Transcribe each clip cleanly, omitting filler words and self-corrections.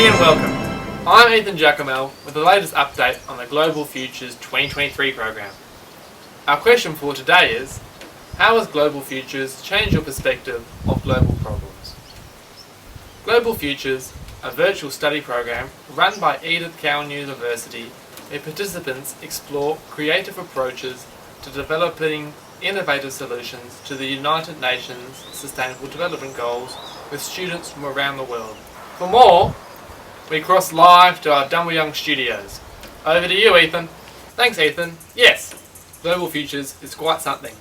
morning and welcome. I'm Ethan Giacomo with the latest update on the Global Futures 2023 program. Our question for today is, how has Global Futures changed your perspective of global problems? Global Futures, a virtual study program run by Edith Cowan University, where participants explore creative approaches to developing innovative solutions to the United Nations Sustainable Development Goals with students from around the world. For more, we cross live to our Young studios. Over to you, Ethan. Thanks, Ethan. Yes, Global Futures is quite something.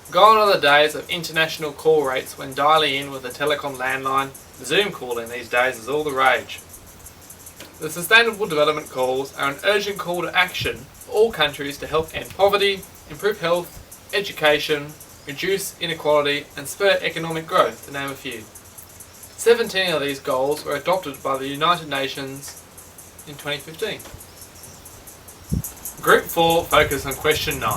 Gone are the days of international call rates when dialing in with a telecom landline. Zoom calling these days is all the rage. The Sustainable Development Goals are an urgent call to action for all countries to help end poverty, improve health, education, reduce inequality and spur economic growth, to name a few. 17 of these goals were adopted by the United Nations in 2015. Group 4 focus on question 9.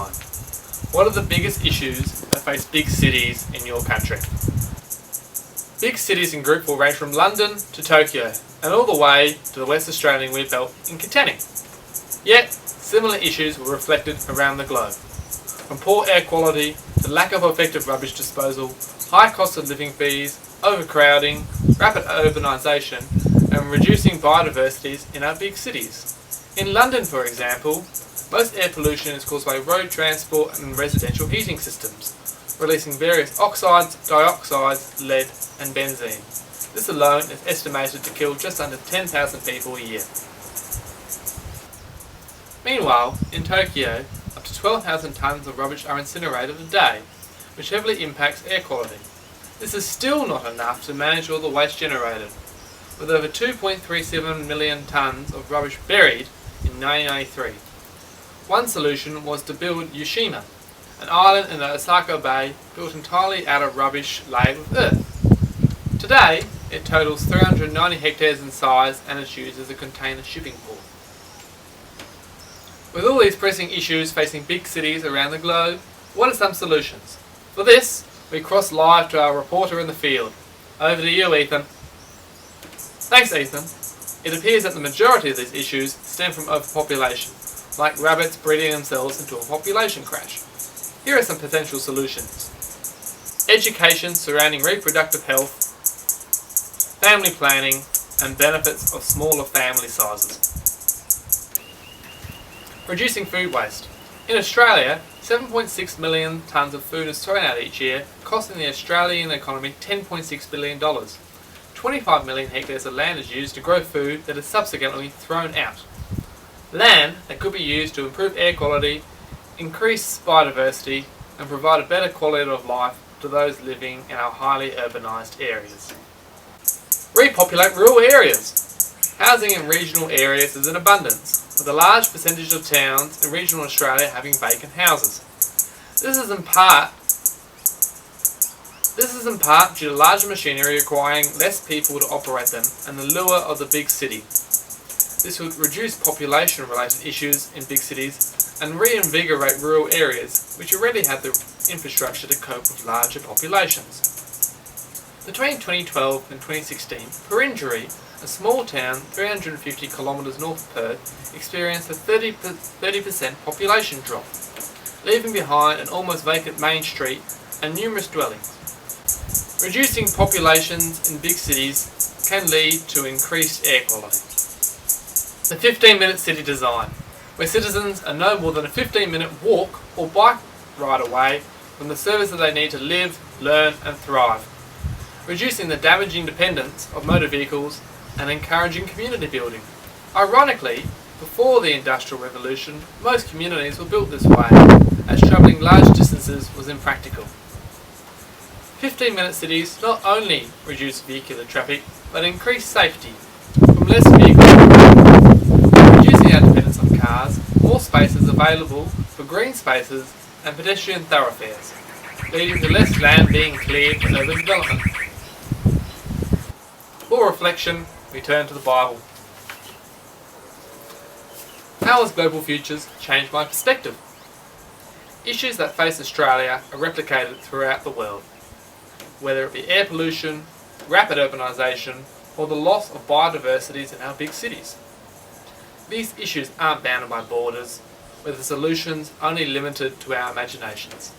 What are the biggest issues that face big cities in your country? Big cities in Group 4 range from London to Tokyo and all the way to the West Australian wheat belt in Katanning. Yet, similar issues were reflected around the globe. From poor air quality to lack of effective rubbish disposal, high cost of living fees, overcrowding, rapid urbanisation and reducing biodiversities in our big cities. In London, for example, most air pollution is caused by road transport and residential heating systems, releasing various oxides, dioxides, lead and benzene. This alone is estimated to kill just under 10,000 people a year. Meanwhile, in Tokyo, up to 12,000 tonnes of rubbish are incinerated a day, which heavily impacts air quality. This is still not enough to manage all the waste generated, with over 2.37 million tonnes of rubbish buried in 1993. One solution was to build Yushima, an island in the Osaka Bay built entirely out of rubbish laid with earth. Today, it totals 390 hectares in size and is used as a container shipping port. With all these pressing issues facing big cities around the globe, what are some solutions? For this, we cross live to our reporter in the field. Over to you, Ethan. Thanks, Ethan. It appears that the majority of these issues stem from overpopulation, like rabbits breeding themselves into a population crash. Here are some potential solutions. Education surrounding reproductive health, family planning, and benefits of smaller family sizes. Reducing food waste. In Australia, 7.6 million tonnes of food is thrown out each year, costing the Australian economy $10.6 billion. 25 million hectares of land is used to grow food that is subsequently thrown out. Land that could be used to improve air quality, increase biodiversity, and provide a better quality of life to those living in our highly urbanised areas. Repopulate rural areas. Housing in regional areas is in abundance, with a large percentage of towns in regional Australia having vacant houses. This is in part due to larger machinery requiring less people to operate them and the lure of the big city. This would reduce population-related issues in big cities and reinvigorate rural areas which already have the infrastructure to cope with larger populations. Between 2012 and 2016, Perenjori, a small town 350 kilometres north of Perth, experienced a 30% population drop, leaving behind an almost vacant main street and numerous dwellings. Reducing populations in big cities can lead to increased air quality. The 15-minute city design, where citizens are no more than a 15-minute walk or bike ride away from the services they need to live, learn and thrive. Reducing the damaging dependence of motor vehicles and encouraging community building. Ironically, before the Industrial Revolution, most communities were built this way, as travelling large distances was impractical. 15-minute cities not only reduce vehicular traffic, but increase safety. From less vehicles, reducing our dependence on cars, more space is available for green spaces and pedestrian thoroughfares, leading to less land being cleared for urban development. For reflection, we turn to the Bible. How has Global Futures changed my perspective? Issues that face Australia are replicated throughout the world, whether it be air pollution, rapid urbanisation, or the loss of biodiversities in our big cities. These issues aren't bounded by borders, with the solutions only limited to our imaginations.